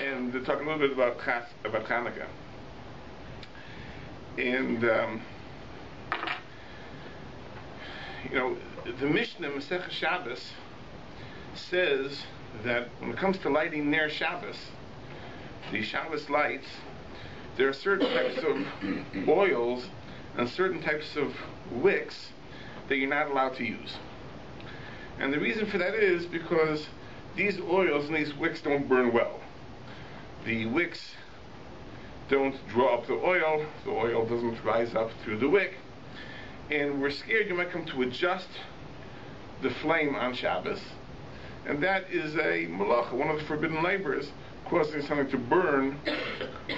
and to talk a little bit about Chanuka. And the Mishnah Masechah Shabbos says that when it comes to lighting Ner Shabbos, the Shabbos lights, there are certain types of oils and certain types of wicks that you're not allowed to use. And the reason for that is because these oils and these wicks don't burn well. The wicks don't draw up the oil doesn't rise up through the wick, and we're scared you might come to adjust the flame on Shabbos, and that is a malacha, one of the forbidden labors, causing something to burn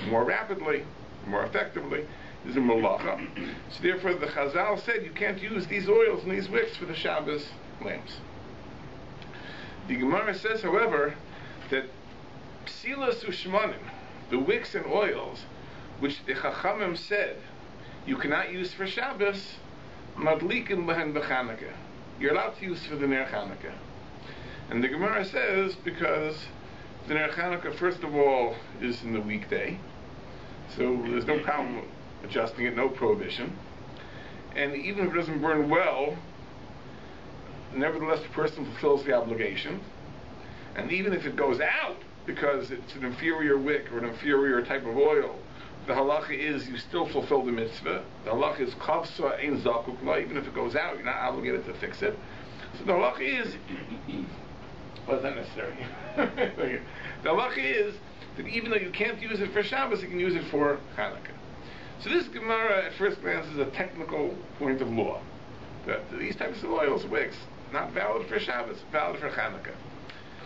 more rapidly, more effectively, is a malacha. So therefore the Chazal said you can't use these oils and these wicks for the Shabbos lamps. The Gemara says, however, that psilas ushmanim, the wicks and oils, which the Chachamim said you cannot use for Shabbos, madlikim b'hen b'Chanuka, you're allowed to use for the Ner Chanuka. And the Gemara says because the Ner Chanuka, first of all, is in the weekday, so there's no problem adjusting it, no prohibition. And even if it doesn't burn well, nevertheless the person fulfills the obligation. And even if it goes out because it's an inferior wick or an inferior type of oil, the halacha is you still fulfill the mitzvah. The halacha is kavsa ein zakuk la. Even if it goes out, you're not obligated to fix it. So the halacha is, well, it's not necessary. The halacha is that even though you can't use it for Shabbos, you can use it for Chanuka. So this Gemara at first glance is a technical point of law. That these types of oils, wicks, not valid for Shabbos, valid for Chanuka.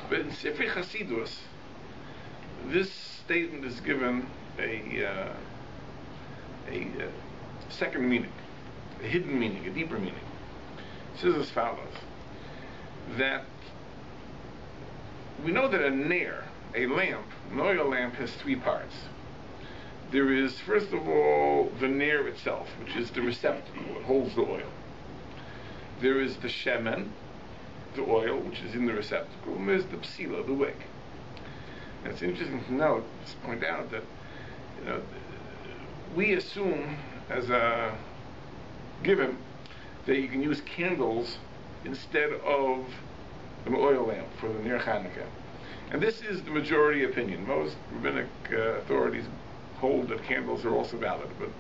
But in Sifrei Chasidus, this statement is given a second meaning, a hidden meaning, a deeper meaning. It says as follows, that we know that a ner, a lamp, an oil lamp, has three parts. There is, first of all, the ner itself, which is the receptacle, it holds the oil. There is the shemen, the oil, which is in the receptacle, and there's the psila, the wick. And it's interesting to note, just point out that, we assume as a given that you can use candles instead of an oil lamp for the Ner Chanuka. And this is the majority opinion. Most rabbinic authorities hold that candles are also valid, but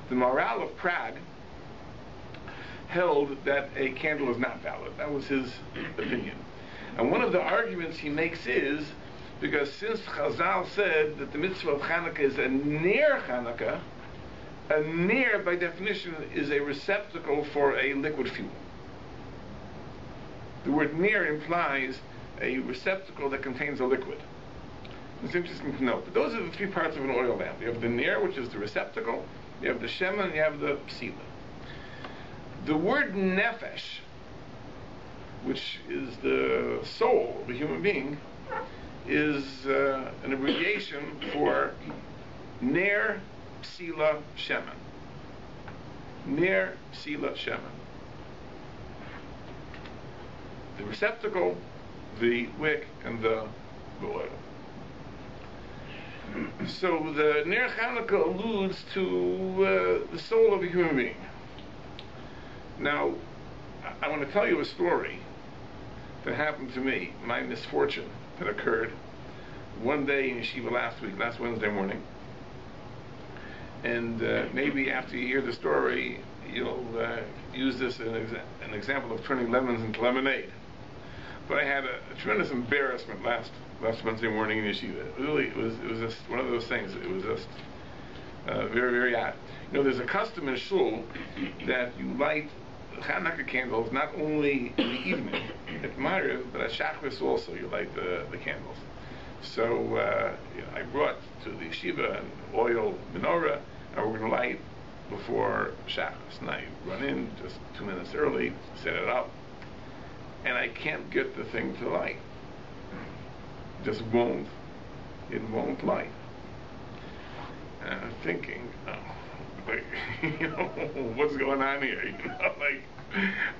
the Maharal of Prague held that a candle is not valid. That was his opinion. And one of the arguments he makes is, because since Chazal said that the mitzvah of Chanuka is a Ner Chanuka, a Ner by definition is a receptacle for a liquid fuel. The word Ner implies a receptacle that contains a liquid. It's interesting to note. But those are the three parts of an oil lamp. You have the ner, which is the receptacle, you have the shemen, and you have the psila. The word nefesh, which is the soul of a human being, is an abbreviation for ner, psila, shemen. Ner, psila, shemen. The receptacle, the wick, and the oil. So the Ner Chanuka alludes to the soul of a human being. Now, I want to tell you a story that happened to me, my misfortune that occurred one day in Yeshiva last Wednesday morning. And maybe after you hear the story, you'll use this as an example of turning lemons into lemonade. But I had a tremendous embarrassment last Wednesday morning in Yeshiva. Really, it was just one of those things. It was just very, very odd. There's a custom in shul that you light Chanuka candles not only in the evening at Ma'ariv, but at Shachris also you light the candles. So I brought to the Yeshiva an oil menorah, and we're going to light before Shachris. And I run in just 2 minutes early, set it up, and I can't get the thing to light. It won't light. And I'm thinking, what's going on here?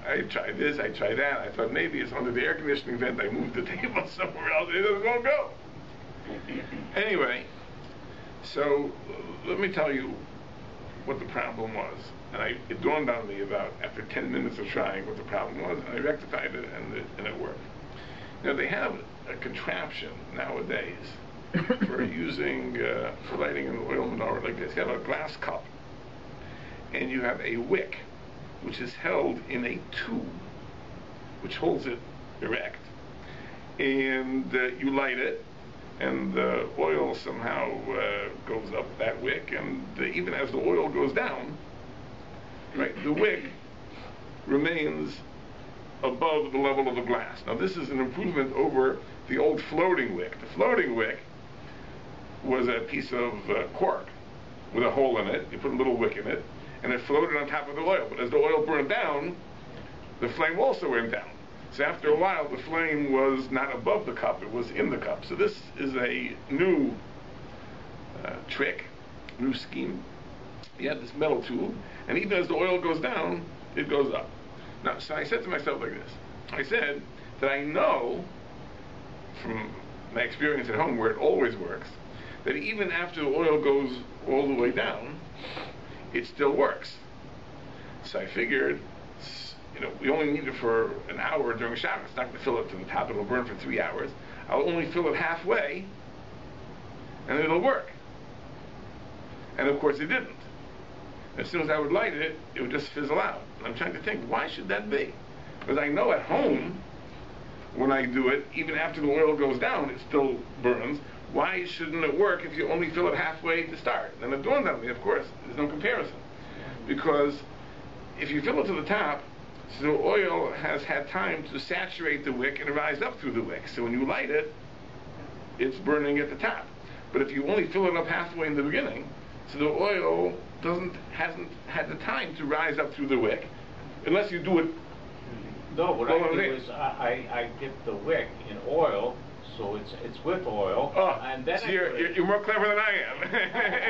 I tried this, I tried that. I thought maybe it's under the air conditioning vent. I moved the table somewhere else. It doesn't go. Anyway, so let me tell you what the problem was. And it dawned on me about after 10 minutes of trying what the problem was, and I rectified it, and it worked. Now they have a contraption nowadays for using, for lighting an oil menorah like this. You have a glass cup, and you have a wick, which is held in a tube, which holds it erect. And you light it, and the oil somehow goes up that wick, and even as the oil goes down, right, the wick remains above the level of the glass. Now this is an improvement over the old floating wick. The floating wick was a piece of cork with a hole in it. You put a little wick in it, and it floated on top of the oil. But as the oil burned down, the flame also went down. So after a while, the flame was not above the cup, it was in the cup. So this is a new trick, new scheme. You have this metal tube, and even as the oil goes down, it goes up. Now, so I said to myself like this. I said that I know from my experience at home where it always works, that even after the oil goes all the way down, it still works. So I figured, we only need it for an hour during Shabbos. It's not going to fill it to the top. It'll burn for 3 hours. I'll only fill it halfway, and it'll work. And of course it didn't. As soon as I would light it, it would just fizzle out. And I'm trying to think, why should that be? Because I know at home, when I do it, even after the oil goes down, it still burns. Why shouldn't it work if you only fill it halfway to start? And it dawned on me, of course, there's no comparison. Because if you fill it to the top, so the oil has had time to saturate the wick and rise up through the wick. So when you light it, it's burning at the top. But if you only fill it up halfway in the beginning, so the oil hasn't had the time to rise up through the wick, unless you do it. No, what I do is I dip the wick in oil, so it's with oil, and then so you're more clever than I am.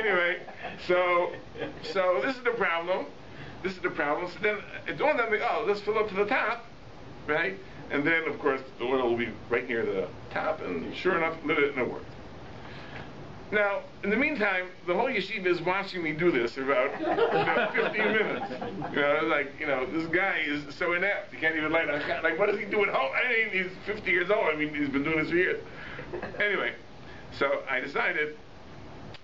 Anyway, so this is the problem. This is the problem. So then it dawned on me, let's fill up to the top, right? And then, of course, the oil will be right near the top, and sure enough, lit it and it worked. Now, in the meantime, the whole yeshiva is watching me do this for about 15 minutes. This guy is so inept, he can't even light a candle. Like, what does he do at home? I mean, he's 50 years old. I mean, he's been doing this for years. Anyway, so I decided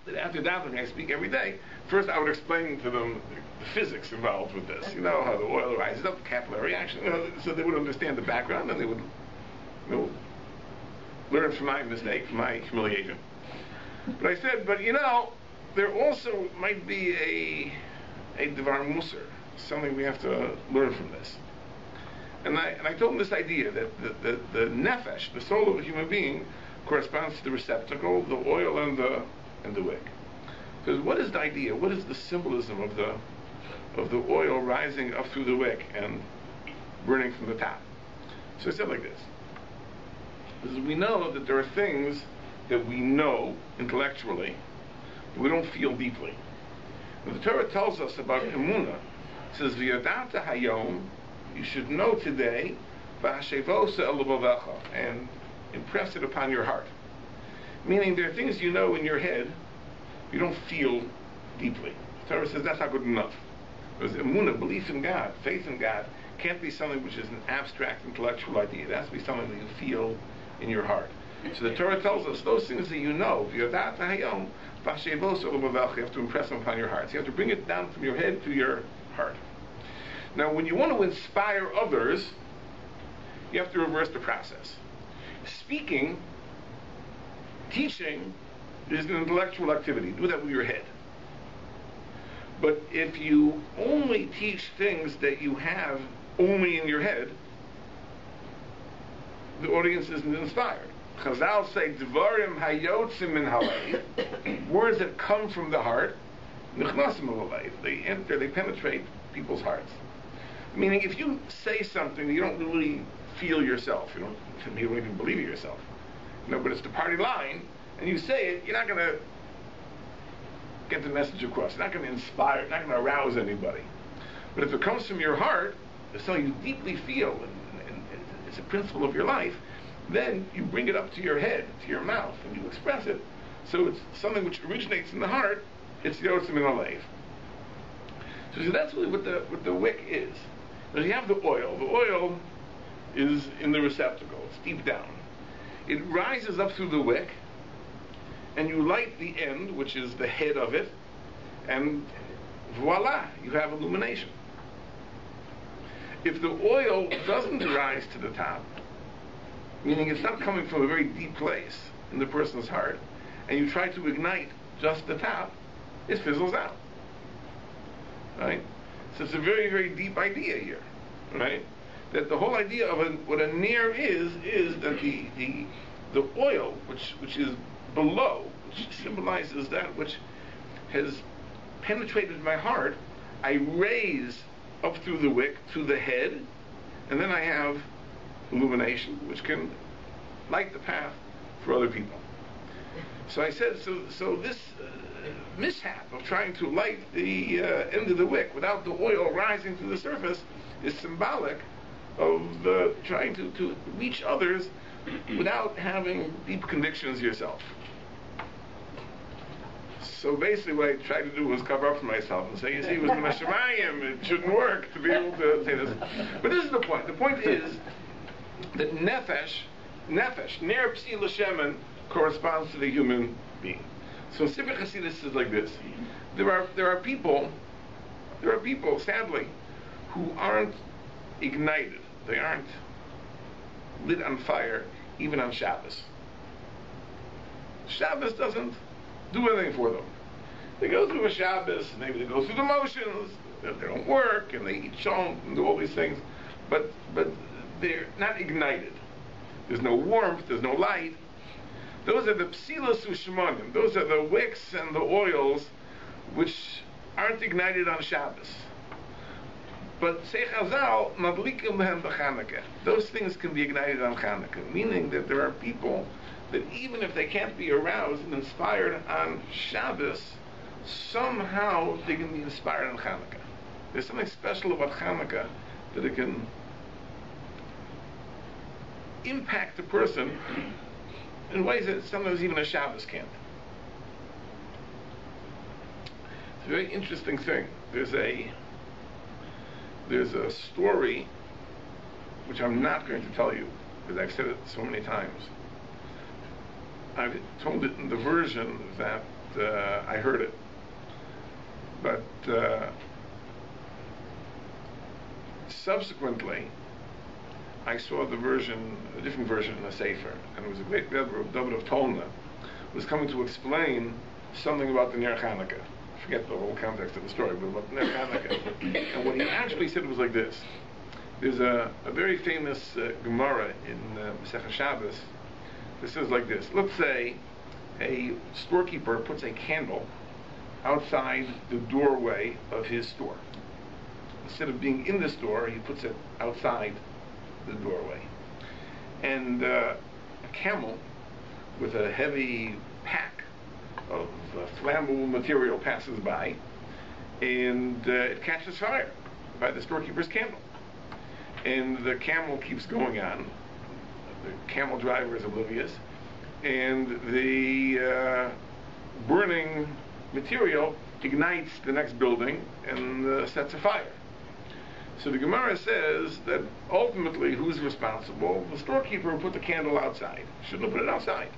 that after davening, I speak every day. First, I would explain to them the physics involved with this. You know, how the oil rises up, the capillary action, so they would understand the background, and they would learn from my mistake, from my humiliation. But I said, there also might be a devar musar, something we have to learn from this. And I told him this idea that the nefesh, the soul of a human being, corresponds to the receptacle, the oil, and the wick. Because what is the idea? What is the symbolism of the oil rising up through the wick and burning from the top? So I said like this. Because we know that there are things that we know intellectually, but we don't feel deeply. When the Torah tells us about emunah, it says, "V'yadata hayom," you should know today, "v'hashevosa el levavecha," and impress it upon your heart. Meaning, there are things you know in your head, you don't feel deeply. The Torah says that's not good enough. Because emunah, belief in God, faith in God, can't be something which is an abstract intellectual idea. It has to be something that you feel in your heart. So the Torah tells us those things that you know, you have to impress them upon your heart. So you have to bring it down from your head to your heart. Now, when you want to inspire others, you have to reverse the process. Speaking, teaching, is an intellectual activity. Do that with your head. But if you only teach things that you have only in your head, the audience isn't inspired. Chazal say, Dvarim hayotzim min halayv, words that come from the heart, nichnasim halayv, they enter, they penetrate people's hearts. Meaning, if you say something that you don't really feel yourself, you don't even believe it yourself, but it's the party line, and you say it, you're not going to get the message across. You're not going to inspire, you're not going to arouse anybody. But if it comes from your heart, it's something you deeply feel, and it's a principle of your life, then you bring it up to your head, to your mouth, and you express it. So it's something which originates in the heart. It's Yotzim in Alev. So that's really what the wick is. Now you have the oil. The oil is in the receptacle. It's deep down. It rises up through the wick, and you light the end, which is the head of it, and voila, you have illumination. If the oil doesn't rise to the top, meaning it's not coming from a very deep place in the person's heart, and you try to ignite just the top, it fizzles out. Right? So it's a very, very deep idea here. Right? That the whole idea of what a ner is that the oil, which is below, which symbolizes that which has penetrated my heart, I raise up through the wick to the head, and then I have illumination, which can light the path for other people. So I said, so this mishap of trying to light the end of the wick without the oil rising to the surface is symbolic of trying to reach others without having deep convictions yourself. So basically what I tried to do was cover up for myself and say, you see, it was the Meshamayim, it shouldn't work to be able to say this. But this is the point. The point is that nefesh, ner psi l'shemen, corresponds to the human being. So Sifri Chasidus is like this. There are people, sadly, who aren't ignited. They aren't lit on fire, even on Shabbos. Shabbos doesn't do anything for them. They go through a Shabbos, maybe they go through the motions, they don't work, and they eat shom and do all these things, but they're not ignited. There's no warmth, there's no light. Those are the psilas u'shmonim. Those are the wicks and the oils which aren't ignited on Shabbos. But say Chazal, madlikim lehem b'Chanuka. Those things can be ignited on Chanuka, meaning that there are people that even if they can't be aroused and inspired on Shabbos, somehow they can be inspired on Chanuka. There's something special about Chanuka that it can impact a person in ways that sometimes even a Shabbos can't. It's a very interesting thing. There's a story which I'm not going to tell you because I've said it so many times. I've told it in the version that I heard it, but subsequently I saw a different version in a Sefer, and it was a great Rebbe David of Tolna was coming to explain something about the Ner Chanuka. I forget the whole context of the story, but about the Ner Chanuka. And what he actually said was like this. There's a very famous Gemara in Masechah Shabbos that says like this. Let's say a storekeeper puts a candle outside the doorway of his store. Instead of being in the store, he puts it outside the doorway. And a camel with a heavy pack of flammable material passes by, and it catches fire by the storekeeper's candle. And the camel keeps going on. The camel driver is oblivious, and the burning material ignites the next building and sets a fire. So the Gemara says that ultimately who's responsible? The storekeeper who put the candle outside. Shouldn't have put it outside.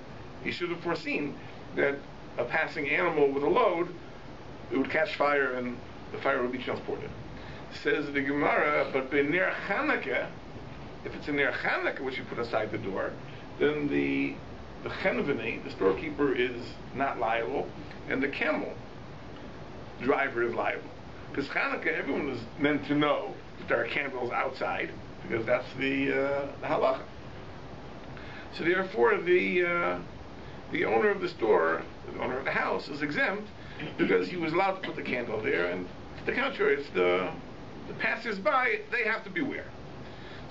He should have foreseen that a passing animal with a load, it would catch fire and the fire would be transported. Says the Gemara, but by Ner Chanuka, if it's a Ner Chanuka which you put outside the door, then the chenveni, the storekeeper, is not liable, and the camel driver is liable. Because Chanuka, everyone is meant to know that there are candles outside, because that's the halacha. So therefore, the owner of the store, the owner of the house, is exempt because he was allowed to put the candle there, and to the contrary, it's the passers-by, they have to beware.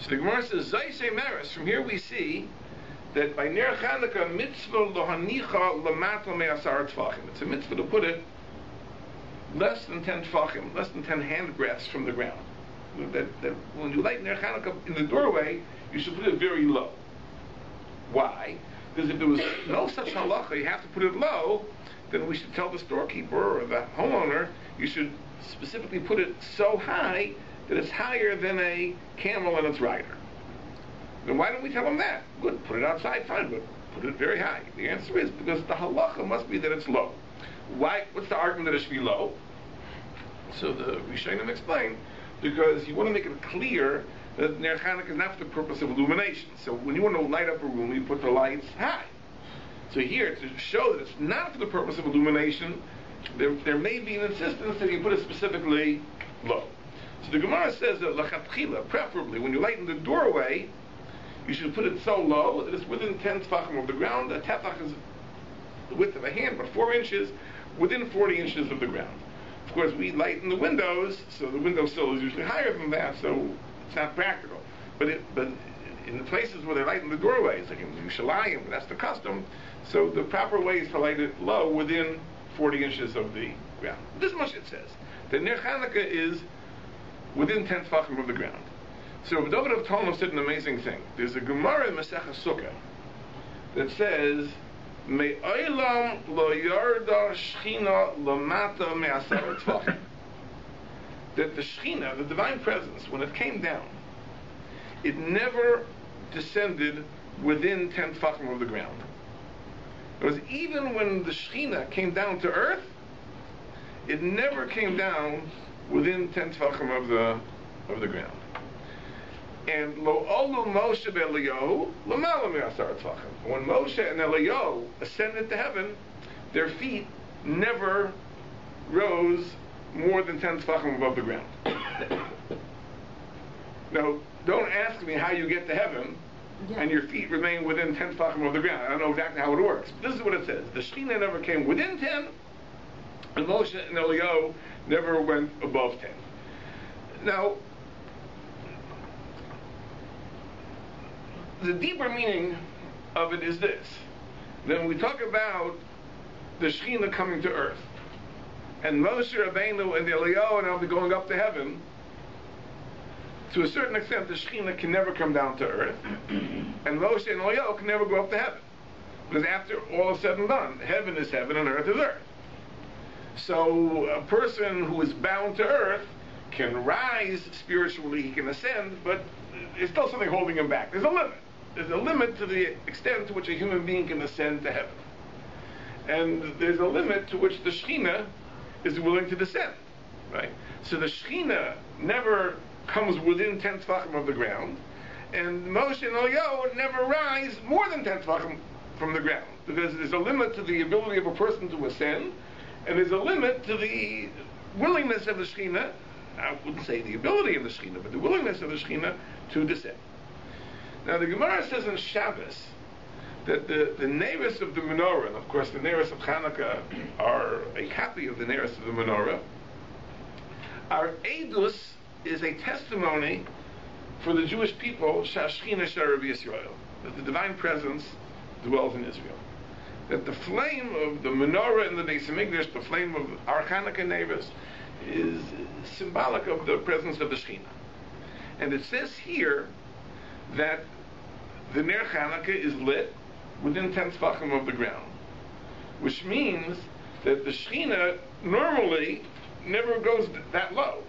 So the Gemara says, Zaysei Meres, from here we see that by Ner Chanuka, mitzvah lohanicha lamata me'asar tfachim. It's a mitzvah to put it less than 10 tfachim, less than 10 hand breadths from the ground. That when you light Ner Chanuka in the doorway, you should put it very low. Why? Because if there was no such halacha, you have to put it low, then we should tell the storekeeper or the homeowner, you should specifically put it so high that it's higher than a camel and its rider. Then why don't we tell them that? Good, put it outside, fine, but put it very high. The answer is because the halacha must be that it's low. Why? What's the argument that it should be low? So the Rishonim explain, because you want to make it clear that Ner Chanukah is not for the purpose of illumination. So when you want to light up a room, you put the lights high. So here, to show that it's not for the purpose of illumination, there may be an insistence that you put it specifically low. So the Gemara says that lachatchila, preferably, when you lighten the doorway, you should put it so low that it's within 10 tefachim of the ground. A tefach is the width of a hand, but 4 inches, within 40 inches of the ground. Of course, we lighten the windows, so the window sill is usually higher than that, so it's not practical. But in the places where they lighten the doorways, like in Yerushalayim, that's the custom, so the proper way is to light it low within 40 inches of the ground. This much it says. The Ner Chanukah is within 10 tefachim of the ground. So Rabbi David of Tolna said an amazing thing. There's a Gemara in Masechah Sukkah that says, Me'olam lo yarda shchina lamata me'asar tefachim. That the Shechina, the divine presence, when it came down, it never descended within 10 tefachim of the ground. It was even when the Shechina came down to earth, it never came down within 10 tefachim of the ground. And lo olu Moshe ve'Eliyahu l'mala me'asar tefachim. When Moshe and Eliyahu ascended to heaven, their feet never rose more than 10 tefachim above the ground. Now, don't ask me how you get to heaven and your feet remain within 10 tefachim of the ground. I don't know exactly how it works. But this is what it says. The Shechina never came within 10, and Moshe and Eliyahu never went above 10. Now, the deeper meaning of it is this. Then we talk about the Shechina coming to earth. And Moshe Rabbeinu and Eliyahu and I'll be going up to heaven. To a certain extent, the Shechina can never come down to earth. And Moshe and Eliyahu can never go up to heaven. Because after all is said and done, heaven is heaven and earth is earth. So a person who is bound to earth can rise spiritually, he can ascend, but there's still something holding him back. There's a limit. There's a limit to the extent to which a human being can ascend to heaven. And there's a limit to which the Shechina is willing to descend. Right? So the Shechina never comes within 10 tefachim of the ground, and Moshe and Eliyahu never rise more than 10 tefachim from the ground, because there's a limit to the ability of a person to ascend, and there's a limit to the willingness of the Shechina, I wouldn't say the ability of the Shechina, but the willingness of the Shechina to descend. Now the Gemara says in Shabbos that the neiros of the menorah, and of course the neiros of Chanuka are a copy of the neiros of the menorah, our edus is a testimony for the Jewish people, Shashchina Sharav Yisrael, that the divine presence dwells in Israel. That the flame of the menorah in the Beis HaMikdash, the flame of our Chanuka neiros, is symbolic of the presence of the Shechina. And it says here that the Ner Chanuka is lit within 10 tefachim of the ground, which means that the Shechina normally never goes that low.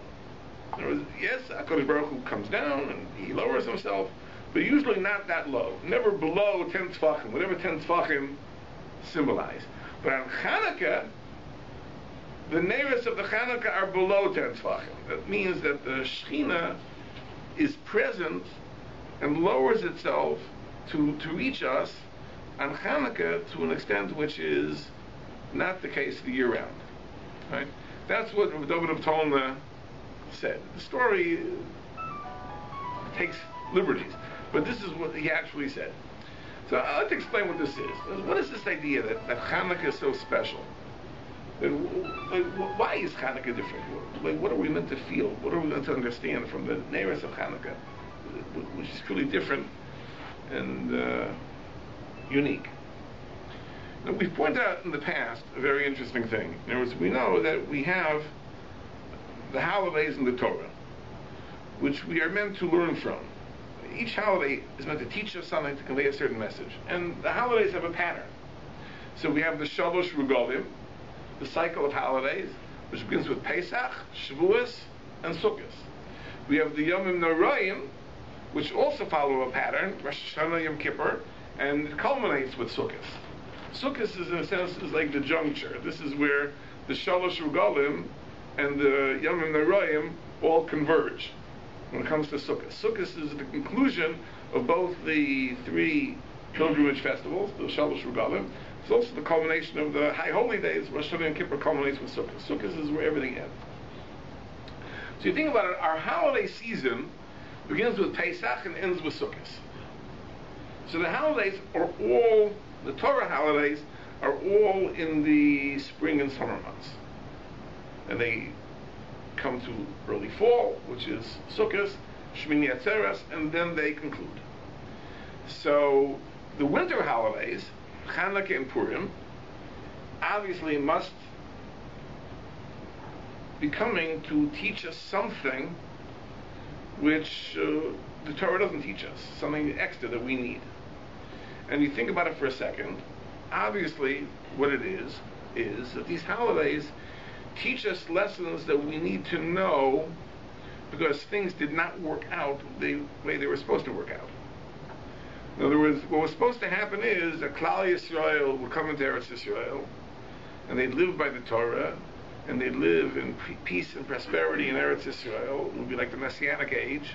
Yes, HaKadosh Baruch Hu comes down and he lowers himself, but usually not that low, never below 10 tefachim, whatever 10 tefachim symbolize. But on Chanuka, the neiros of the Chanuka are below 10 tefachim. That means that the Shechina is present and lowers itself to reach us on Chanuka to an extent which is not the case the year round. Right? That's what David of Tolna said. The story takes liberties, but this is what he actually said. So I'd like to explain what this is. What is this idea that Chanuka is so special? Why is Chanuka different? What are we meant to feel? What are we meant to understand from the neiros of Chanuka, which is truly different and unique? Now, we've pointed out in the past a very interesting thing. In other words, we know that we have the holidays in the Torah, which we are meant to learn from. each holiday is meant to teach us something, to convey a certain message. And the holidays have a pattern. So we have the Shalosh Regalim, the cycle of holidays, which begins with Pesach, Shavuos, and Sukkot. We have the Yomim Noraim, which also follow a pattern, Rosh Hashanah, Yom Kippur, and it culminates with Sukkot. Sukkot is, in a sense, is like the juncture. This is where the Shalosh Regalim and the Yomim Noraim all converge when it comes to Sukkot. Sukkot is the conclusion of both the three pilgrimage festivals, the Shalosh Regalim. It's also the culmination of the High Holy Days. Rosh Hashanah and Kippur culminates with Sukkot. Sukkot is where everything ends. So you think about it, our holiday season begins with Pesach and ends with Sukkot. So the holidays are all, the Torah holidays are all in the spring and summer months. And they come to early fall, which is Sukkot, Shmini Atzeres, and then they conclude. So the winter holidays, Chanuka and Purim, obviously must be coming to teach us something which the Torah doesn't teach us, something extra that we need. And you think about it for a second, obviously what it is that these holidays teach us lessons that we need to know because things did not work out the way they were supposed to work out. In other words, what was supposed to happen is that Klal Yisrael would come into Eretz Yisrael, and they'd live by the Torah, and they'd live in peace and prosperity in Eretz Yisrael. It would be like the Messianic age,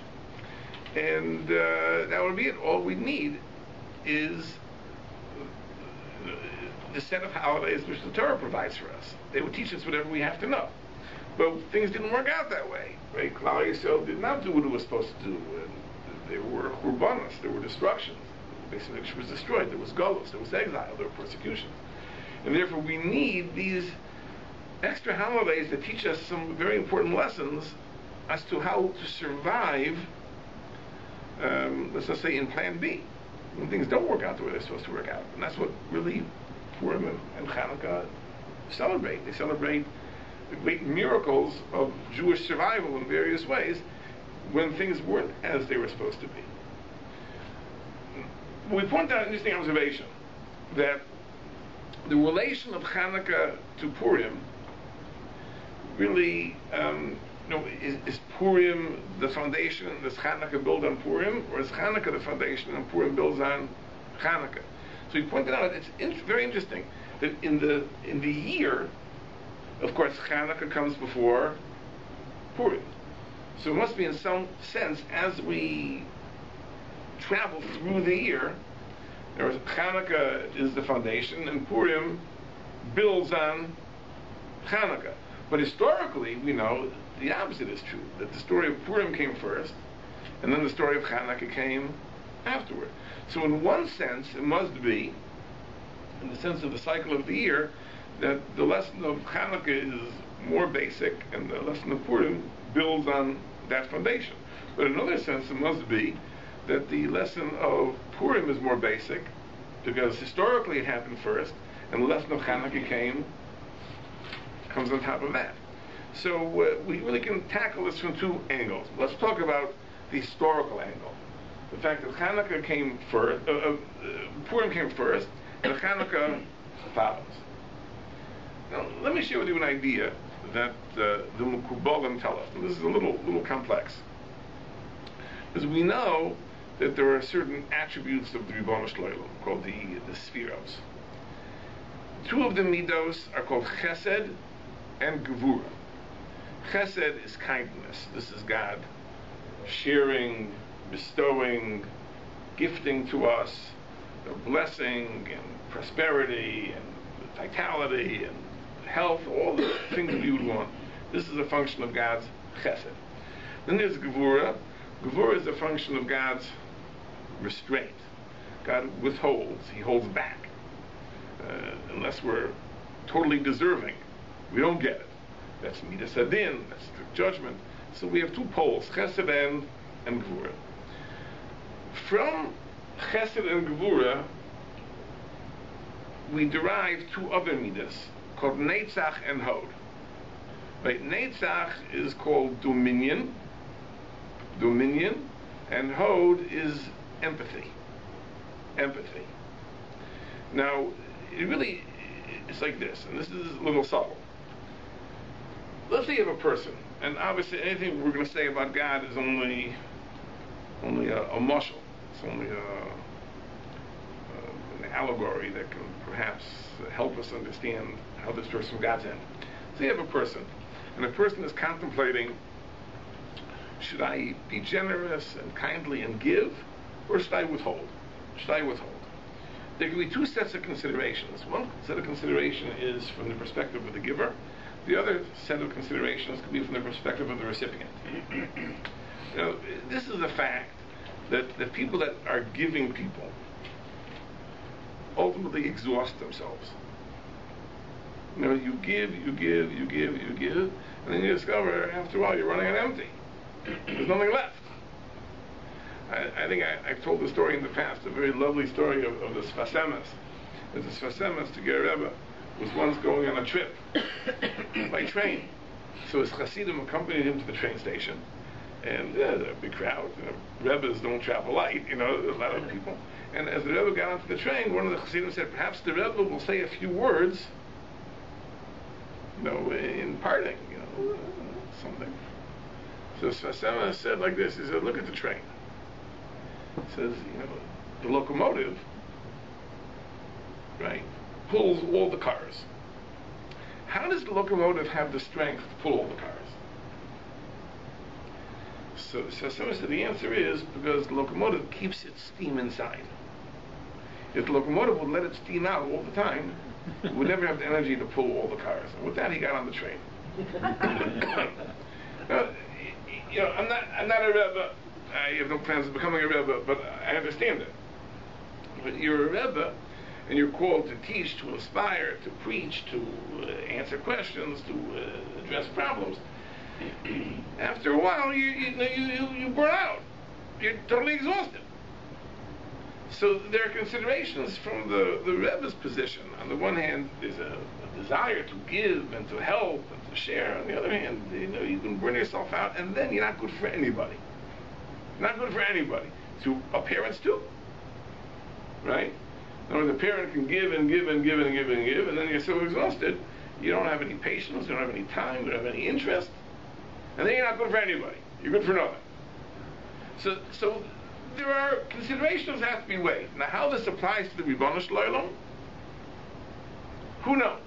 and that would be it. All we need is the set of holidays which the Torah provides for us. They would teach us whatever we have to know. But things didn't work out that way. Right? Klal Yisrael did not do what it was supposed to do. There were churbanos, there were destructions. Basically, it was destroyed. There was galus, there was exile, there were persecutions. And therefore, we need these extra holidays that teach us some very important lessons as to how to survive, let's just say, in Plan B, when things don't work out the way they're supposed to work out. And that's what really Purim and Chanuka celebrate. They celebrate the great miracles of Jewish survival in various ways when things weren't as they were supposed to be. We point out an interesting observation that the relation of Chanuka to Purim really, is Purim the foundation? Does Chanuka build on Purim, or is Chanuka the foundation and Purim builds on Chanuka? So we pointed out it's very interesting that in the year, of course, Chanuka comes before Purim. So it must be in some sense, as we travel through the year, Chanuka is the foundation, and Purim builds on Chanuka. But historically, we know the opposite is true, that the story of Purim came first, and then the story of Chanuka came afterward. So in one sense, it must be, in the sense of the cycle of the year, that the lesson of Chanuka is more basic, and the lesson of Purim builds on that foundation. But in another sense, it must be that the lesson of Purim is more basic, because historically it happened first, and the lesson of Chanuka comes on top of that. So we really can tackle this from two angles. Let's talk about the historical angle. The fact that Chanuka came first, Purim came first, and Chanuka follows. Now, let me share with you an idea that the Mekubalim tell us. And this is a little complex. Because we know that there are certain attributes of the Ribono Shel Olam called the Sfiros. Two of the Midos are called Chesed and Gevura. Chesed is kindness. This is God sharing, bestowing, gifting to us blessing and prosperity and vitality and health, all the things we would want. This is a function of God's Chesed. Then there's Gevura. Gevura is a function of God's restraint. God withholds. He holds back. Unless we're totally deserving, we don't get it. That's Midas Adin, that's strict judgment. So we have two poles, Chesed and Gevura. From Chesed and Gevura, we derive two other Midas, called Netzach and Hod. Right? Netzach is called dominion, And hod is empathy. Empathy. Now, it's like this, and this is a little subtle. Let's say you have a person, and obviously anything we're going to say about God is only a mushal. It's only an allegory that can perhaps help us understand how this person God's in. So you have a person, and the person is contemplating, should I be generous and kindly and give, or should I withhold? Should I withhold? There can be two sets of considerations. One set of consideration is from the perspective of the giver. The other set of considerations could be from the perspective of the recipient. This is a fact that the people that are giving people ultimately exhaust themselves. You give, and then you discover after a while you're running on empty. There's nothing left. I think I've told the story in the past, a very lovely story of the Sfasemes. The Sfasemes, the Ger Rebbe, was once going on a trip by train. So his Hasidim accompanied him to the train station. And there's a big crowd. Rebbes don't travel light, a lot of people. And as the Rebbe got onto the train, one of the Hasidim said, perhaps the Rebbe will say a few words, in parting, something. So Sfasemes said like this, he said, look at the train. He says, the locomotive, right, pulls all the cars. How does the locomotive have the strength to pull all the cars? So someone said the answer is because the locomotive keeps its steam inside. If the locomotive would let it steam out all the time, it would never have the energy to pull all the cars. And with that, he got on the train. I'm not a Rebbe. I have no plans of becoming a Rebbe, but I understand it. But you're a Rebbe, and you're called to teach, to inspire, to preach, to answer questions, to address problems. After a while, you burn out. You're totally exhausted. So there are considerations from the Rebbe's position. On the one hand, there's a desire to give and to help and to share. On the other hand, you can burn yourself out, and then you're not good for anybody. Not good for anybody. To parents too, right? Now, the parent can give and give and give and give and give, and then you're so exhausted, you don't have any patience, you don't have any time, you don't have any interest, and then you're not good for anybody. You're good for nothing. So there are considerations that have to be weighed. Now, how this applies to the Ribono Shel Olam, who knows?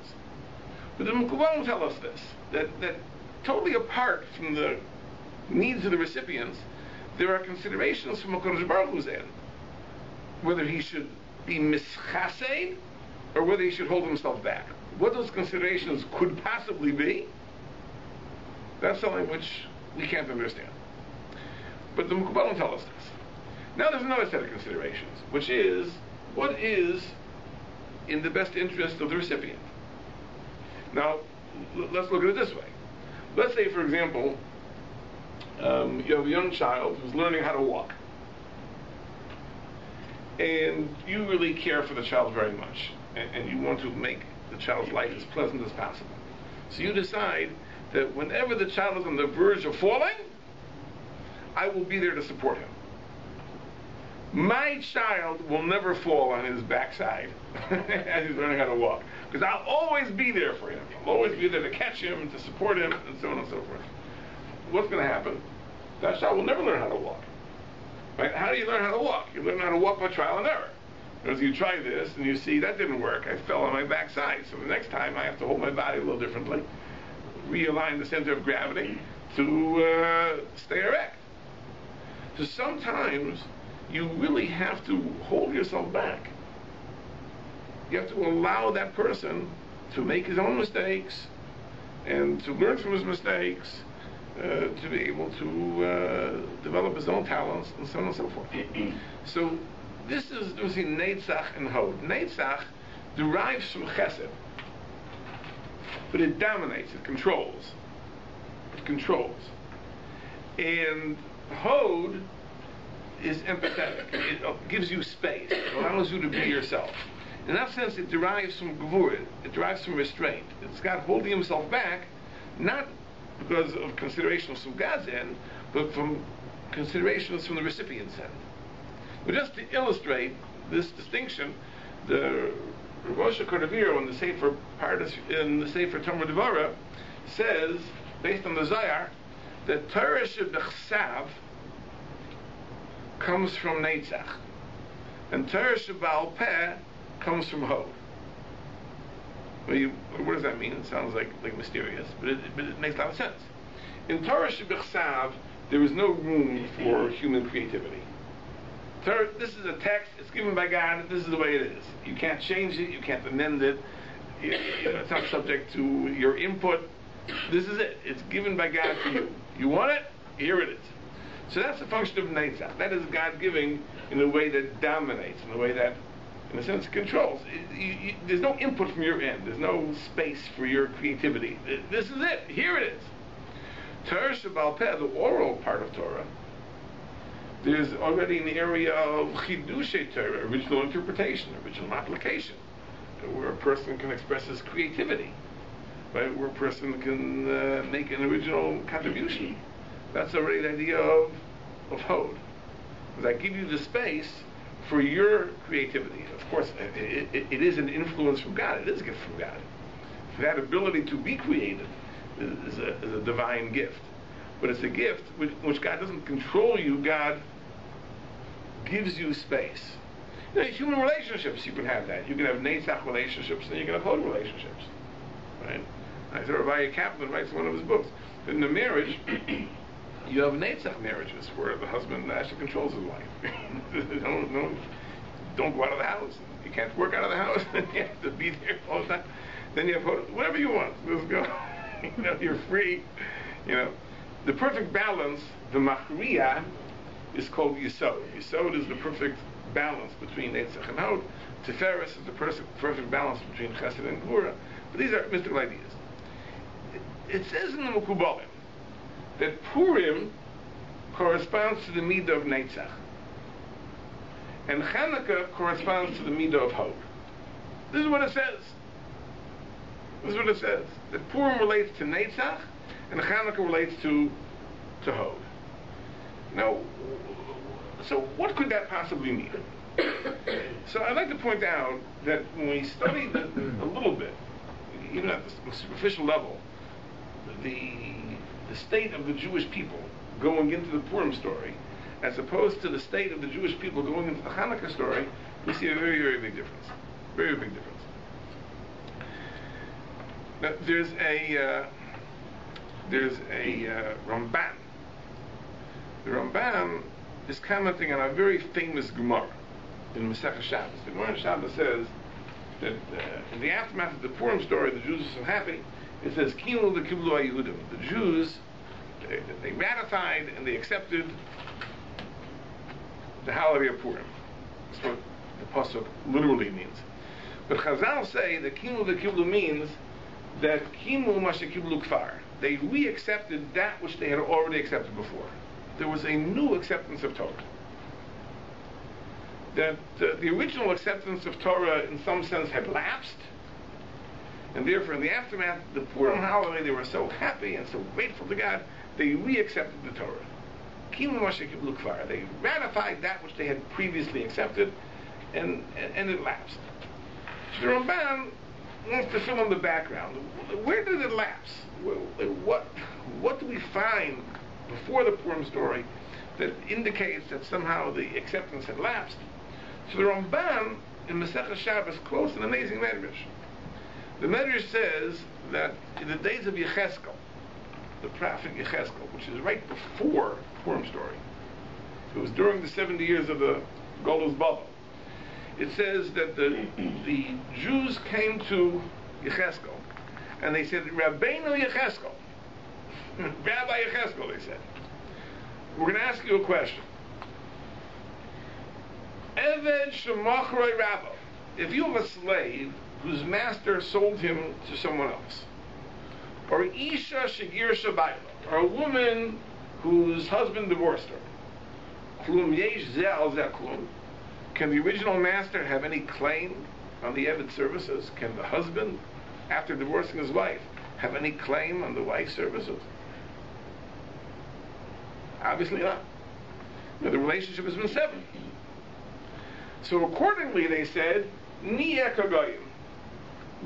But the Mekubalim tell us this, that totally apart from the needs of the recipients, there are considerations from HaKadosh Baruch Hu's end, whether he should be mischased or whether he should hold himself back. What those considerations could possibly be, that's something which we can't understand. But the Mekubalim tell us this. Now there's another set of considerations, which is, what is in the best interest of the recipient? Now, let's look at it this way. Let's say, for example, you have a young child who's learning how to walk. And you really care for the child very much. And you want to make the child's life as pleasant as possible. So you decide that whenever the child is on the verge of falling, I will be there to support him. My child will never fall on his backside as he's learning how to walk. Because I'll always be there for him. I'll always be there to catch him, to support him, and so on and so forth. What's going to happen? That child will never learn how to walk. Right? How do you learn how to walk? You learn how to walk by trial and error. As you try this and you see that didn't work, I fell on my backside. So the next time I have to hold my body a little differently, realign the center of gravity to stay erect. So sometimes you really have to hold yourself back. You have to allow that person to make his own mistakes and to learn from his mistakes, to be able to develop his own talents and so on and so forth. So this is between Neitzach and Hod. Neitzach derives from Chesed, but it dominates, it controls. It controls. And Hod is empathetic. It gives you space. It allows you to be yourself. In that sense, it derives from Gevurah. It derives from restraint. It's God holding himself back, not because of considerations from God's end, but from considerations from the recipient's end. But just to illustrate this distinction, the Rosh in the Sefer Pardes, in the Sefer Tomer Devara, says, based on the Zayar, that Torah shebechsav comes from Neitzach, and Torah sheba'al peh comes from Hod. Well, what does that mean? It sounds like mysterious, but it makes a lot of sense. In Torah shebechsav, there is no room for human creativity. Torah, this is a text, it's given by God, this is the way it is. You can't change it, you can't amend it, it's not subject to your input. This is it. It's given by God to you. You want it? Here it is. So that's the function of Neitzach. That is God giving in a way that dominates, in a way that, in a sense, controls. There's no input from your end. There's no space for your creativity. This is it. Here it is. Torah Sheba'al Peh, the oral part of Torah, there's already an area of Chidushay Torah, original interpretation, original application, where a person can express his creativity, right? Where a person can make an original contribution. That's already the idea of Hod. Because I give you the space for your creativity. Of course, it is an influence from God. It is a gift from God. That ability to be creative is a divine gift. But it's a gift which God doesn't control you. God gives you space. Human relationships, you can have that. You can have Neitzach relationships, and you can have Hod relationships. Right? I thought Rabbi Kaplan writes in one of his books that in the marriage, you have Neitzach marriages where the husband actually controls his wife. Don't go out of the house. You can't work out of the house. You have to be there all the time. Then you have whatever you want. Let's go. You're free. The perfect balance, the machriya, is called Yesod. Yesod is the perfect balance between Neitzach and Hod. Tiferes is the perfect balance between Chesed and Gvura. But these are mystical ideas. It says in the Mekubalim that Purim corresponds to the Midah of Neitzach, and Chanuka corresponds to the Midah of Hod. This is what it says. This is what it says. That Purim relates to Neitzach, and Chanuka relates to Hod. Now, so what could that possibly mean? So I'd like to point out that when we study a little bit, even at the superficial level, the state of the Jewish people going into the Purim story, as opposed to the state of the Jewish people going into the Hanukkah story, we see a very, very big difference. Very big difference. Now, there's a Ramban. The Ramban is commenting on a very famous Gemara in Masechah Shabbos. The Gemara in Shabbos says that in the aftermath of the Purim story, the Jews are so happy. It says, Kinu l'kiblu ha'Yehudim. The Jews, they ratified and they accepted the holiday of Purim. That's what the pasuk literally means. But Chazal say that Kinu l'kiblu means that Kinu mashekiblu kfar. They re-accepted that which they had already accepted before. There was a new acceptance of Torah. That the original acceptance of Torah, in some sense, had lapsed, and therefore, in the aftermath of the Purim holiday, they were so happy and so grateful to God, they re-accepted the Torah. They ratified that which they had previously accepted, and it lapsed. The Ramban wants to fill in the background. Where did it lapse? What do we find before the Purim story that indicates that somehow the acceptance had lapsed? So the Ramban in Masechah Shabbos quotes an amazing medrash. The medrash says that in the days of Yecheskel, the prophet Yecheskel, which is right before the Purim story, it was during the 70 years of the Golus Bava, it says that the Jews came to Yecheskel and they said, Rabbeinu Yecheskel, Rabbi Yecheskel, they said, we're going to ask you a question. Eved shemachrei Rabbo. If you have a slave whose master sold him to someone else, or Isha shegir shabayla, or a woman whose husband divorced her, klum yesh zeh al zeh klum. Can the original master have any claim on the Eved's services? Can the husband, after divorcing his wife, have any claim on the wife's services? Obviously not. The relationship has been severed. So accordingly, they said, Niyeh kagoyim.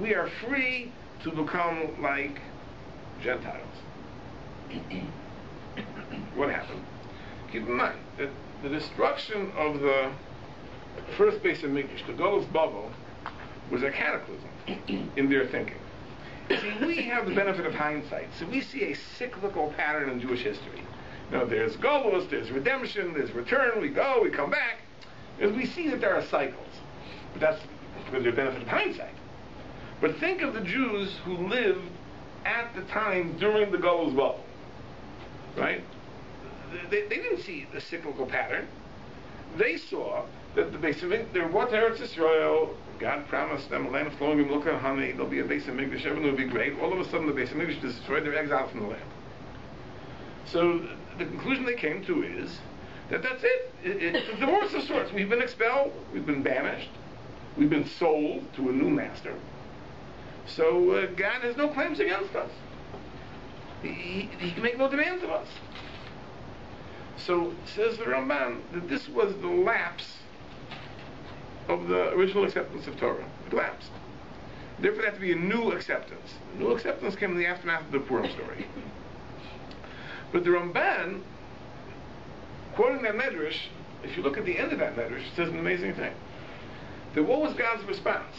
We are free to become like Gentiles. What happened? Keep in mind that the destruction of the first base of Mikdash, the Golus Babel, was a cataclysm in their thinking. See, we have the benefit of hindsight, so we see a cyclical pattern in Jewish history. There's Golus, there's redemption, there's return, we go, we come back. As we see that there are cycles. But that's for the benefit of hindsight. But think of the Jews who lived at the time during the Golus Babel. Right? They didn't see the cyclical pattern. They saw that the base of there was Eretz Yisrael. God promised them a land flowing with milk and honey. There'll be a base of Mikdash. Everything will be great. All of a sudden, the base of Mikdash is destroyed. They're exiled from the land. So the conclusion they came to is that that's it. It's a divorce of sorts. We've been expelled. We've been banished. We've been sold to a new master. So God has no claims against us. He can make no demands of us. So says the Ramban that this was the lapse of the original acceptance of Torah. It lapsed. Therefore, there had to be a new acceptance. The new acceptance came in the aftermath of the Purim story. But the Ramban, quoting that medrash, if you look at the end of that medrash, it says an amazing thing. That what was God's response?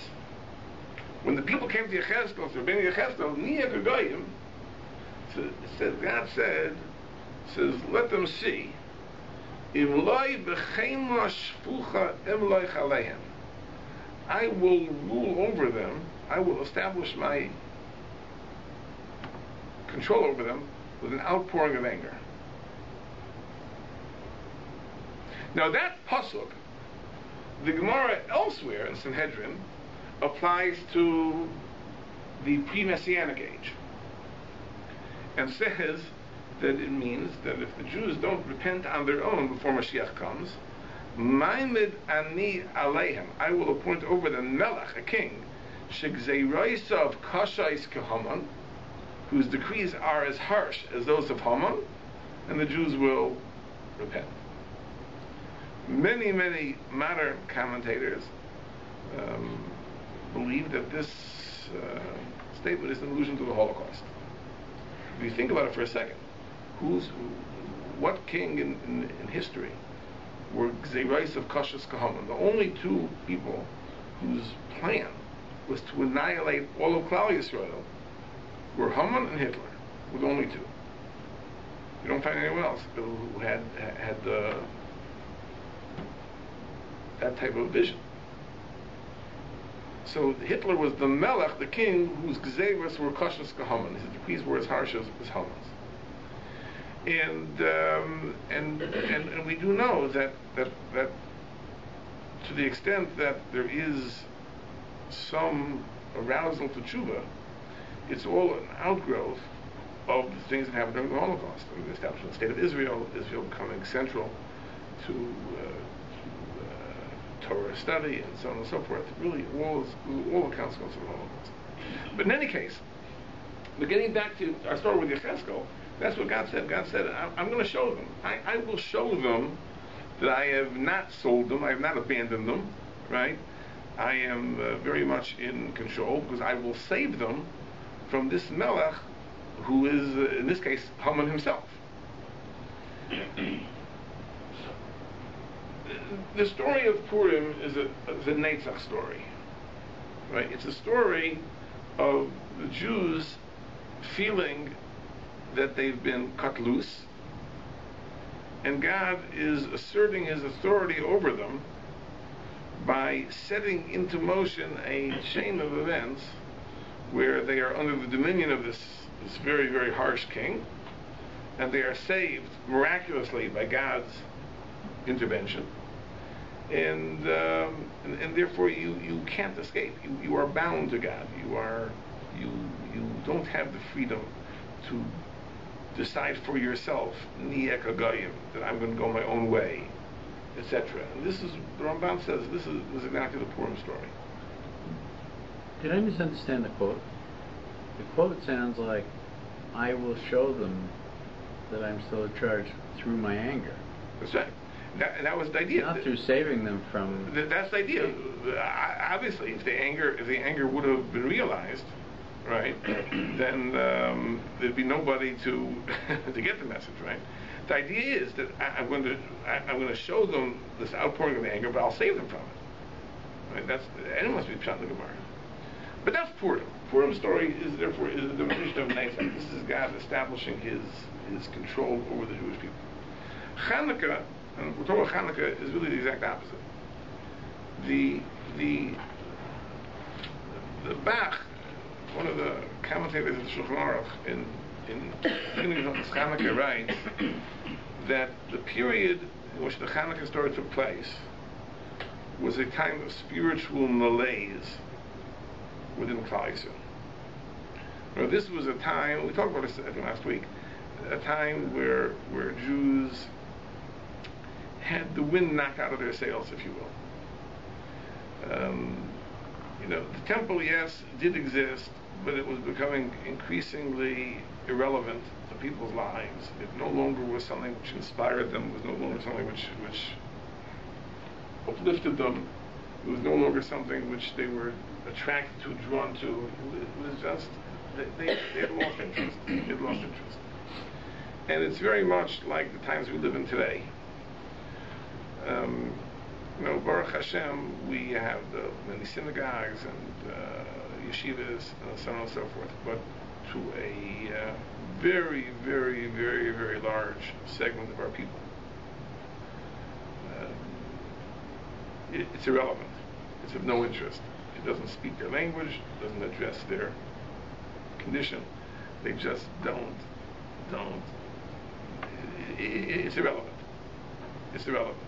When the people came to Yechezkel, to Rabbeinu Yechezkel, Niyeh kagoyim, God said, let them see, Im loy b'chema shfucha im loy chalehem. I will rule over them, I will establish my control over them with an outpouring of anger. Now that pasuk, the Gemara elsewhere in Sanhedrin, applies to the pre-Messianic age and says that it means that if the Jews don't repent on their own before Mashiach comes, Ma'amid ani aleihem, I will appoint over them Melech, a king, shegzeirosav kashais kehaman, whose decrees are as harsh as those of Haman, and the Jews will repent. Many, many modern commentators believe that this statement is an allusion to the Holocaust. If you think about it for a second, what king in history were Gzeirais of Kashas Kahaman? The only two people whose plan was to annihilate all of Klal Yisrael were Haman and Hitler, were the only two. You don't find anyone else who had that type of vision. So Hitler was the Melech, the king, whose Gzeiras were Kashas Kahaman. His decrees were as harsh as Haman's. And we do know that to the extent that there is some arousal to tshuva, it's all an outgrowth of the things that happened during the Holocaust, the establishment of the state of Israel becoming central to Torah study and so on and so forth. Really, all the consequences of the Holocaust. But in any case, but getting back to our story with Yechezkel, that's what God said. God said, I'm going to show them. I will show them that I have not sold them. I have not abandoned them. Right? I am very much in control because I will save them from this Melech, who is, in this case, Haman himself. The story of Purim is a Netzach story. Right? It's a story of the Jews feeling that they've been cut loose, and God is asserting his authority over them by setting into motion a chain of events where they are under the dominion of this very, very harsh king, and they are saved miraculously by God's intervention, and therefore you can't escape. You are bound to God. You don't have the freedom to decide for yourself, Niyeh kagoyim, that I'm going to go my own way, etc. And this is, the Ramban says, this is exactly the Purim story. Did I misunderstand the quote? The quote sounds like, I will show them that I'm still in charge through my anger. That's right. That was the idea. Not through saving them from. That's the idea. Obviously, if the anger would have been realized, right, then there'd be nobody to to get the message, right. The idea is that I'm going to show them this outpouring of anger, but I'll save them from it. Right? That's anyone must be pshat in the Gemara. But that's Purim. Purim's story is therefore the definition of Netzach. This is God establishing His control over the Jewish people. Chanuka, and we're talking about Chanuka, is really the exact opposite. The Bach, one of the commentators of the Shulchan Aruch, in beginning of Chanuka, writes that the period in which the Chanuka story took place was a time of spiritual malaise within Klal Yisrael. Now, this was a time, we talked about this I think last week, a time where Jews had the wind knocked out of their sails, if you will. The temple, yes, did exist, but it was becoming increasingly irrelevant to people's lives. It no longer was something which inspired them. It was no longer something which uplifted them. It was no longer something which they were attracted to, drawn to. It was just they had lost interest. They had lost interest. And it's very much like the times we live in today. Baruch Hashem, we have many synagogues and yeshivas and so on and so forth, but to a very, very, very, very large segment of our people, it's irrelevant. It's of no interest. It doesn't speak their language, doesn't address their condition. They just don't. It's irrelevant. It's irrelevant.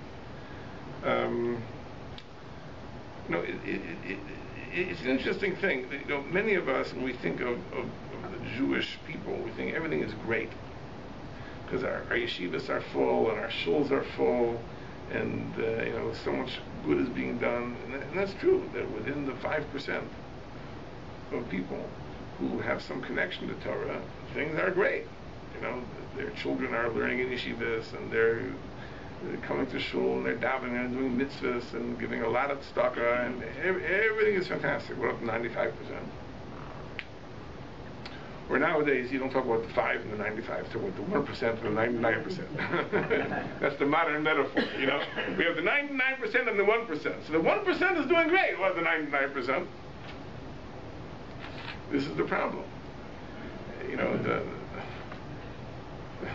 It's an interesting thing. Many of us, when we think of the Jewish people, we think everything is great because our yeshivas are full and our shuls are full, and so much good is being done. And that's true. That within the 5% of people who have some connection to Torah, things are great. Their children are learning in yeshivas, and they're coming to shul, and they're davening and doing mitzvahs and giving a lot of tzedakah, and everything is fantastic. We're up to 95%. Where nowadays you don't talk about the 5 and the 95, talk about the 1% and the 99%. That's the modern metaphor. We have the 99% and the 1%. So the 1% is doing great. Well, the 99%. This is the problem.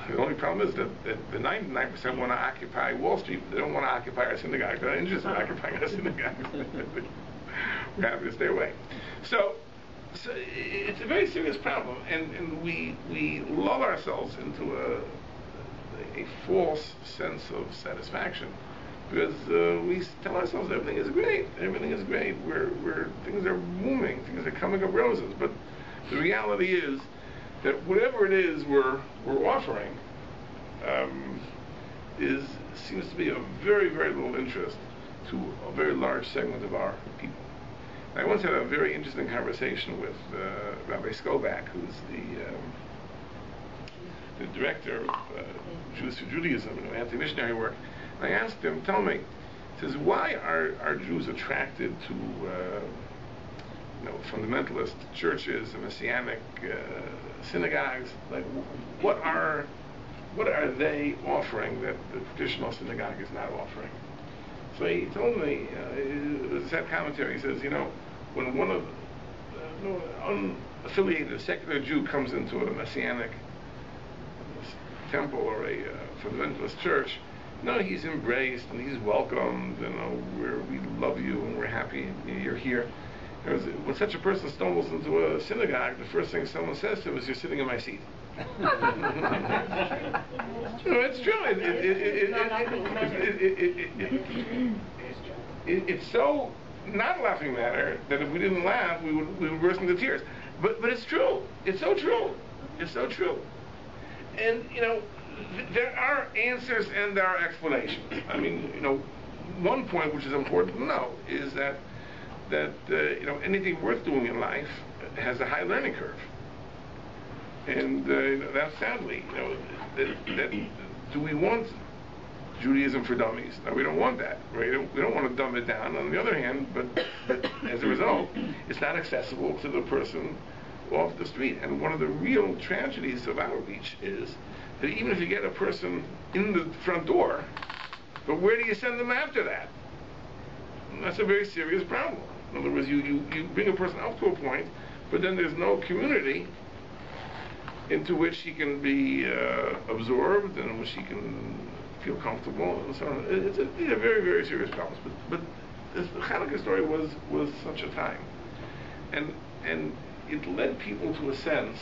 The only problem is that the 99% want to occupy Wall Street. They don't want to occupy our synagogue. They're not interested in occupying our synagogue. We're happy to stay away. So it's a very serious problem, and we lull ourselves into a false sense of satisfaction because we tell ourselves everything is great. Everything is great. We're things are booming. Things are coming up roses. But the reality is that whatever it is we're offering seems to be of very, very little interest to a very large segment of our people. I once had a very interesting conversation with Rabbi Skobach, who's the director of Jews for Judaism, anti-missionary work. And I asked him, tell me, he says, why are Jews attracted to fundamentalist churches and messianic synagogues? Like, what are they offering that the traditional synagogue is not offering? So he told me, it was a set commentary. He says, when one of unaffiliated secular Jew comes into a messianic temple or a fundamentalist church, he's embraced and he's welcomed. We love you and we're happy you're here. When such a person stumbles into a synagogue, the first thing someone says to him is, "You're sitting in my seat." It's true. It's so not a laughing matter that if we didn't laugh, we would burst into tears. But it's true. It's so true. It's so true. And there are answers and there are explanations. I mean, one point which is important to know is that anything worth doing in life has a high learning curve, and that's sadly, that do we want Judaism for dummies. Now, we don't want that. Right? We don't want to dumb it down. On the other hand, but as a result, it's not accessible to the person off the street. And one of the real tragedies of outreach is that even if you get a person in the front door, but where do you send them after that? And that's a very serious problem. In other words, you bring a person up to a point, but then there's no community into which he can be absorbed and in which he can feel comfortable and so on. These are very, very serious problems. But the Chanuka story was such a time, and it led people to a sense,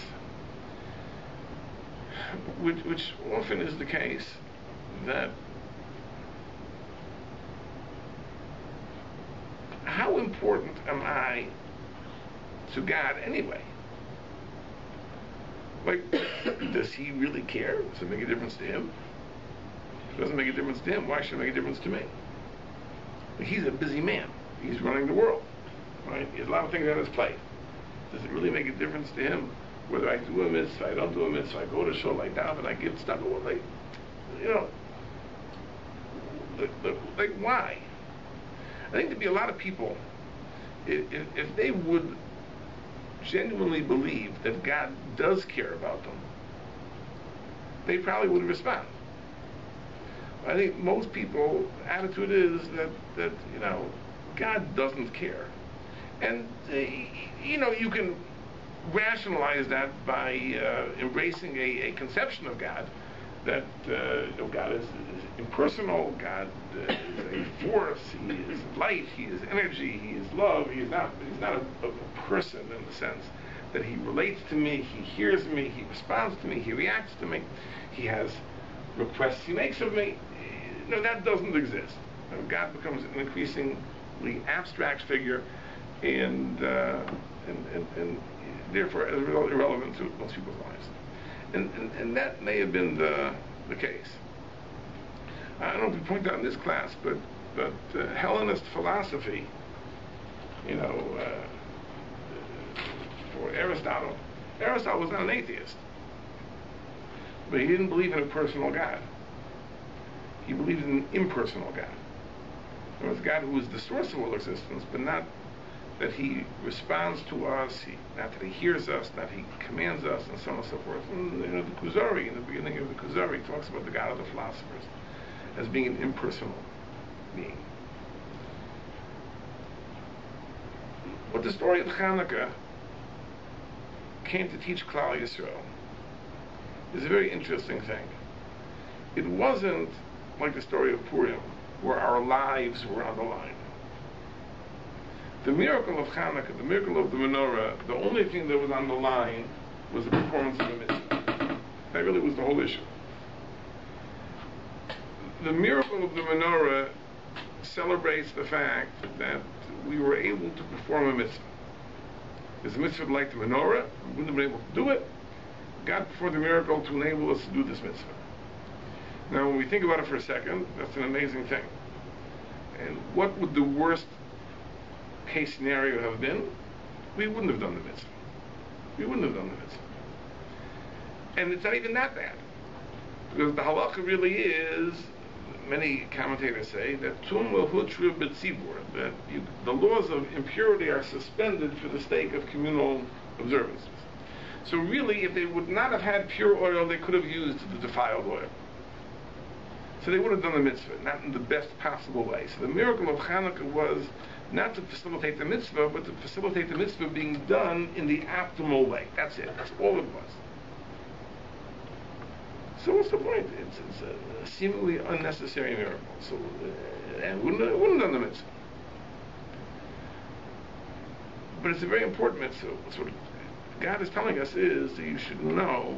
which often is the case, that how important am I to God anyway? Like, does he really care? Does it make a difference to him? If it doesn't make a difference to him, why should it make a difference to me? He's a busy man. He's running the world, right? He has a lot of things on his plate. Does it really make a difference to him whether I do a mitzvah, I don't do a mitzvah, I go to shul, I daven, I give stuff, like, like why? I think there'd be a lot of people, if they would genuinely believe that God does care about them, they probably would respond. I think most people's attitude is that God doesn't care. And, you can rationalize that by embracing a conception of God that God is impersonal, God is a force, he is light, he is energy, he is love, he's not a person in the sense that he relates to me, he hears me, he responds to me, he reacts to me, he has requests he makes of me. That doesn't exist. God becomes an increasingly abstract figure and therefore as a result irrelevant to most people's lives. And that may have been the case. I don't know if we point out in this class, but Hellenist philosophy, for Aristotle was not an atheist, but he didn't believe in a personal God. He believed in an impersonal God. There was a God who was the source of all existence, but not that he responds to us, not that he hears us, not that he commands us, and so on and so forth. And, the Kuzari, in the beginning of the Kuzari, talks about the God of the philosophers as being an impersonal being. What the story of Chanuka came to teach Klal Yisrael is a very interesting thing. It wasn't like the story of Purim, where our lives were on the line. The miracle of Chanuka, the miracle of the menorah, the only thing that was on the line was the performance of the mitzvah. That really was the whole issue. The miracle of the menorah celebrates the fact that we were able to perform a mitzvah. There's a mitzvah like the menorah, we wouldn't have been able to do it. God performed the miracle to enable us to do this mitzvah. Now, when we think about it for a second, that's an amazing thing. And what would the worst case scenario have been? We wouldn't have done the mitzvah. We wouldn't have done the mitzvah. And it's not even that bad. Because the halacha really is, many commentators say, that tum l'hutra b'tzibur, that the laws of impurity are suspended for the sake of communal observances. So really, if they would not have had pure oil, they could have used the defiled oil. So they would have done the mitzvah, not in the best possible way. So the miracle of Chanuka was not to facilitate the mitzvah, but to facilitate the mitzvah being done in the optimal way. That's it. That's all it was. So what's the point? It's a seemingly unnecessary miracle. So and wouldn't have done the mitzvah. But it's a very important mitzvah. So what God is telling us is that you should know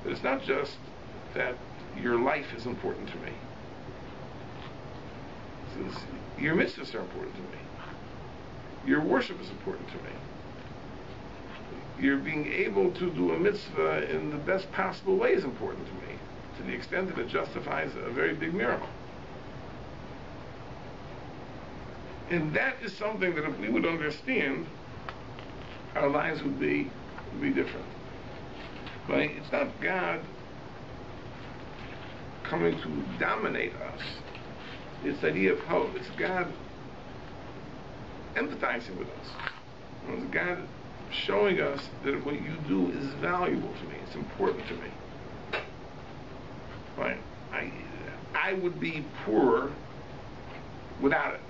that it's not just that your life is important to me. Your mitzvahs are important to me. Your worship is important to me. Your being able to do a mitzvah in the best possible way is important to me, to the extent that it justifies a very big miracle. And that is something that if we would understand, our lives would be different. Right? It's not God coming to dominate us. It's the idea of hope. It's God empathizing with us. It's God showing us that what you do is valuable to me. It's important to me. Right? I would be poorer without it.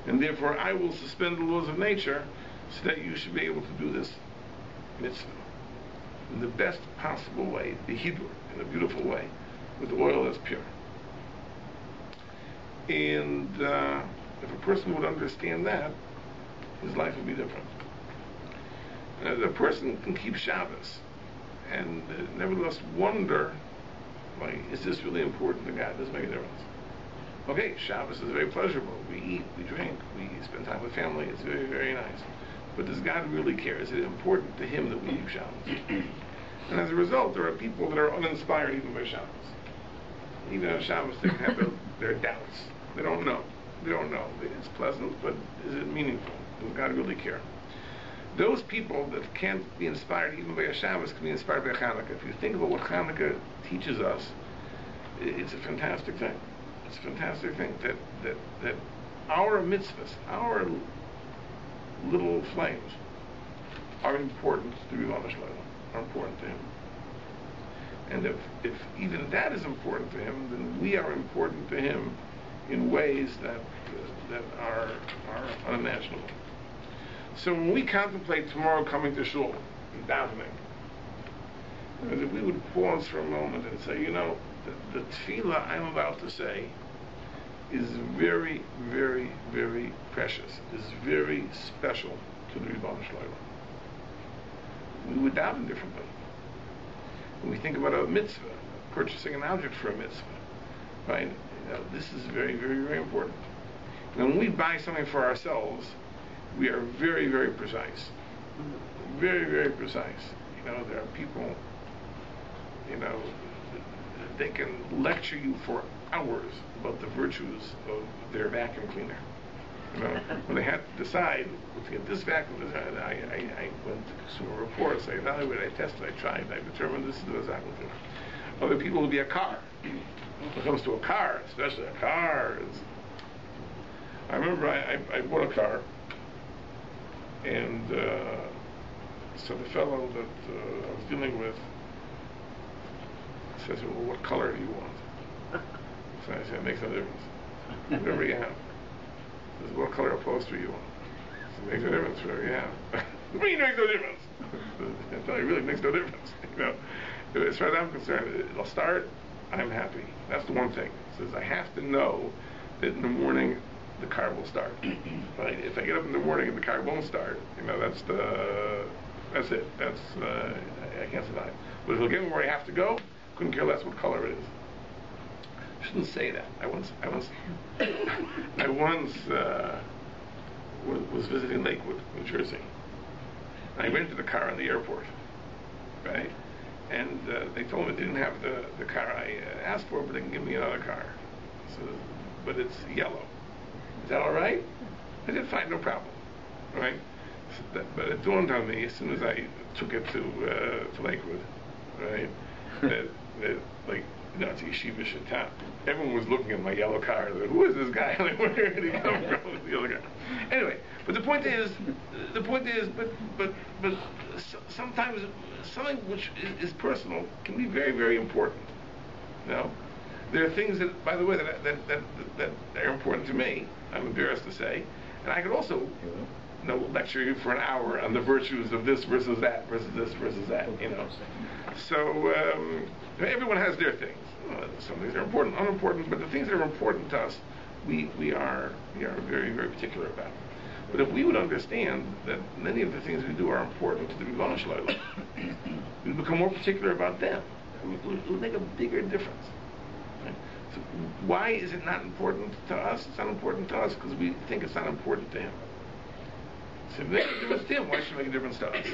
And therefore I will suspend the laws of nature so that you should be able to do this mitzvah in the best possible way, the Hebrew, in a beautiful way, with oil that's pure. And if a person would understand that, his life would be different. The person can keep Shabbos and nevertheless wonder, like, is this really important to God? Does it make a difference? Okay, Shabbos is very pleasurable. We eat, we drink, we spend time with family. It's very, very nice. But does God really care? Is it important to Him that we keep Shabbos? And as a result, there are people that are uninspired even by Shabbos. Even on Shabbos, they can have their doubts. They don't know. They don't know. It's pleasant, but is it meaningful? Does God really care? Those people that can't be inspired even by a Shabbos can be inspired by a Chanuka. If you think about what Chanuka teaches us, it's a fantastic thing. It's a fantastic thing that our mitzvahs, our little flames, are important to Rebbeinu Shalom, are important to Him. And if even that is important to Him, then we are important to Him in ways that are unimaginable. So when we contemplate tomorrow coming to shul and davening, if we would pause for a moment and say, the tefillah I'm about to say is very, very, very precious, is very special to the Rebbeinu Shalom. We would daven differently. When we think about a mitzvah, purchasing an object for a mitzvah, right? This is very, very, very important. And when we buy something for ourselves, we are very, very precise. Very, very precise. There are people, they can lecture you for hours about the virtues of their vacuum cleaner. When they had to decide, to get this vacuum, I went to consumer reports, I evaluated, I tested, I tried, I determined this is the vacuum cleaner. Other people will be a car. When it comes to a car, especially a car, I remember I bought a car, and so the fellow that I was dealing with says, well, what color do you want? So I said, it makes no difference. Whatever you have. He says, what color upholstery you want? So it makes no difference, whatever you have. What do you mean it makes no difference? I tell you, it really makes no difference. As far as I'm concerned, it'll start, I'm happy. That's the one thing. It says, I have to know that in the morning the car will start. Right? If I get up in the morning and the car won't start, that's it. I can't survive. But if it'll get me where I have to go, couldn't care less what color it is. I shouldn't say that. I once was visiting Lakewood, New Jersey. And I rented a car in the airport, right? And they told me they didn't have the car I asked for, but they can give me another car. So, but it's yellow. Is that all right? I said, fine, no problem. Right? So but it dawned on me as soon as I took it to Lakewood, right? that it's a Yeshiva Shatan. Everyone was looking at my yellow car. Like, who is this guy? Like, where did he come from? The yellow car. Anyway, but the point is, but sometimes something which is personal can be very, very important. There are things that, by the way, that are important to me. I'm embarrassed to say, and I could also, lecture you for an hour on the virtues of this versus that versus this versus that. So everyone has their things. Some things are important, unimportant, but the things that are important to us, we are very, very particular about. But if we would understand that many of the things we do are important to the Rebbeinu Shalom, we become more particular about them. It would make a bigger difference. Right? So why is it not important to us? It's not important to us because we think it's not important to Him. So if it makes a difference to Him, why should it make a difference to us?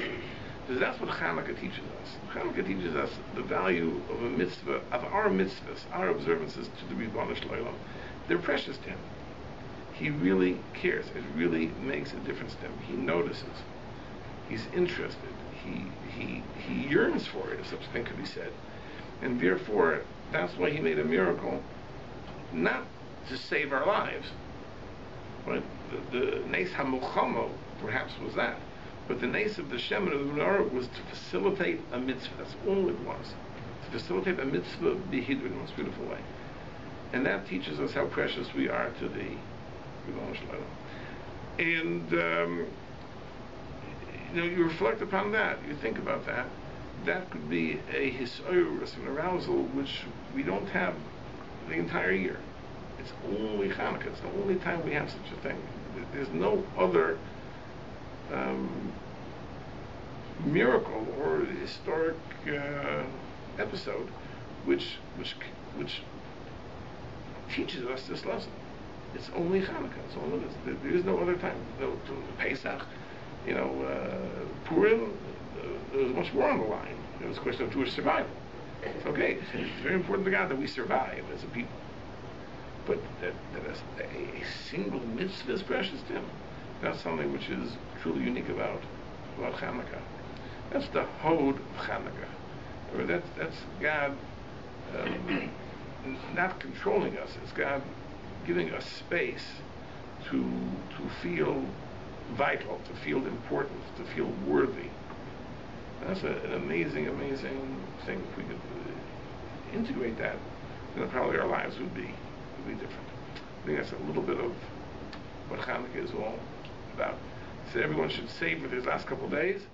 Because that's what Chanuka teaches us. Chanuka teaches us the value of a mitzvah, of our mitzvahs, our observances to the Rebbeinu Shalom. They're precious to Him. He really cares. It really makes a difference to Him. He notices. He's interested. He yearns for it, if such a thing could be said. And therefore, That's why he made a miracle, not to save our lives. Right? The Nes HaMilchama perhaps was that. But the Nes of the Shemin of the menorah was to facilitate a mitzvah. That's all it was. To facilitate a mitzvah b'hiddur in the most beautiful way. And that teaches us how precious we are to the Rebbeinu Shalom. And you reflect upon that, you think about that. That could be a hisorus, an arousal, which we don't have the entire year. It's only Chanuka. It's the only time we have such a thing. There's no other miracle or historic episode which teaches us this lesson. It's only Chanuka. It's only this. There is no other time. No Pesach, Purim. There was much more on the line. It was a question of Jewish survival. It's okay. It's very important to God that we survive as a people. But that a single mitzvah is precious to Him. That's something which is truly unique about Chanukah. That's the Hod of Chanukah. That's God not controlling us. It's God giving us space to feel vital, to feel important, to feel worthy. That's an amazing, amazing thing. If we could integrate that, then probably our lives would be different. I think that's a little bit of what Chanukah is all about. So everyone should savor these last couple of days.